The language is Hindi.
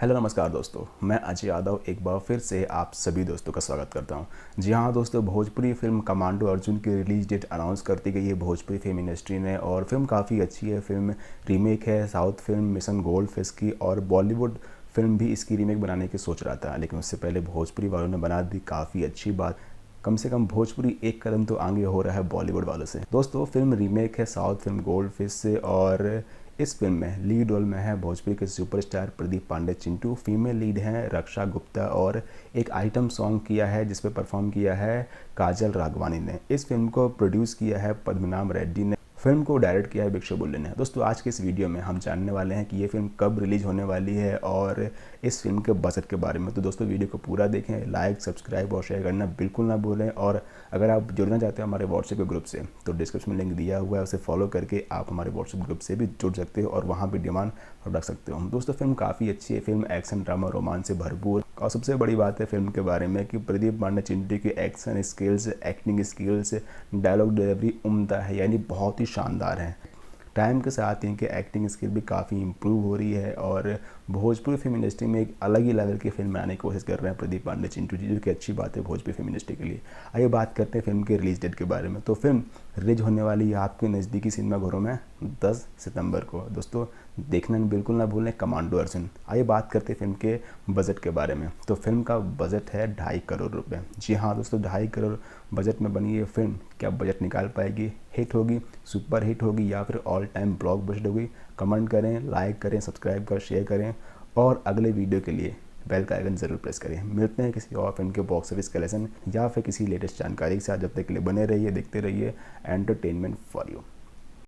हेलो नमस्कार दोस्तों, मैं अजय यादव एक बार फिर से आप सभी दोस्तों का स्वागत करता हूं। जी हाँ दोस्तों, भोजपुरी फिल्म कमांडो अर्जुन की रिलीज डेट अनाउंस कर दी गई है भोजपुरी फिल्म इंडस्ट्री ने। और फिल्म काफ़ी अच्छी है। फिल्म रीमेक है south film mission gold fish की, और बॉलीवुड फिल्म भी इसकी रीमेक बनाने की सोच रहा था, लेकिन उससे पहले भोजपुरी वालों ने बना दी काफ़ी अच्छी बात। कम से कम भोजपुरी एक कदम तो आगे हो रहा है बॉलीवुड वालों से। दोस्तों फिल्म रीमेक है साउथ फिल्म गोल्ड फिश से, और इस फिल्म में लीड रोल में है भोजपुरी के superstar Pradeep Pandey Chintu. Female lead हैं रक्षा गुप्ता, और एक आइटम सॉन्ग किया है जिस पे परफॉर्म किया है काजल राघवानी ने। इस फिल्म को प्रोड्यूस किया है पद्मनाभ रेड्डी ने। फिल्म को डायरेक्ट किया है भिक्षु बुल्ले ने। दोस्तों आज के इस वीडियो में हम जानने वाले हैं कि ये फिल्म कब रिलीज होने वाली है और इस फिल्म के बजट के बारे में। तो दोस्तों वीडियो को पूरा देखें, लाइक सब्सक्राइब और शेयर करना बिल्कुल ना भूलें। और अगर आप जुड़ना चाहते हैं हमारे व्हाट्सएप के ग्रुप से तो डिस्क्रिप्शन में लिंक दिया हुआ है, उसे फॉलो करके आप हमारे व्हाट्सएप ग्रुप से भी जुड़ सकते हो और वहाँ भी डिमांड रख सकते हो। दोस्तों फिल्म काफ़ी अच्छी है। फिल्म एक्शन ड्रामा रोमांस से भरपूर, और सबसे बड़ी बात है फिल्म के बारे में कि प्रदीप पांडे चिंटू की action skills, acting skills, dialogue delivery उम्दा है, यानी बहुत ही शानदार है। टाइम के साथ इनके एक्टिंग स्किल भी काफ़ी इम्प्रूव हो रही है, और भोजपुरी फिल्म इंडस्ट्री में एक अलग ही लेवल की फिल्म बनाने की कोशिश कर रहे हैं प्रदीप पांडे चिंटू जी, जो कि अच्छी बात है भोजपुरी फिल्म इंडस्ट्री के लिए। आइए बात करते हैं फिल्म के रिलीज डेट के बारे में। तो फिल्म रिलीज होने वाली है आपके नज़दीकी सिनेमा घरों में 10 सितंबर को। दोस्तों देखना बिल्कुल ना भूलें कमांडो अर्जुन। आइए बात करते हैं फिल्म के बजट के बारे में। तो फिल्म का बजट है 2.5 करोड़ रुपए। जी हाँ दोस्तों, 2.5 करोड़ बजट में बनी ये फिल्म क्या बजट निकाल पाएगी? हिट होगी, सुपर हिट होगी, या फिर ऑल टाइम ब्लॉकबस्टर होगी? कमेंट करें, लाइक करें, सब्सक्राइब करें, शेयर करें, और अगले वीडियो के लिए बेल का आइकन जरूर प्रेस करें। मिलते हैं किसी और फिल्म के बॉक्स ऑफिस कलेक्शन या फिर किसी लेटेस्ट जानकारी के साथ। जब तक के लिए बने रहिए, देखते रहिए एंटरटेनमेंट फॉर यू।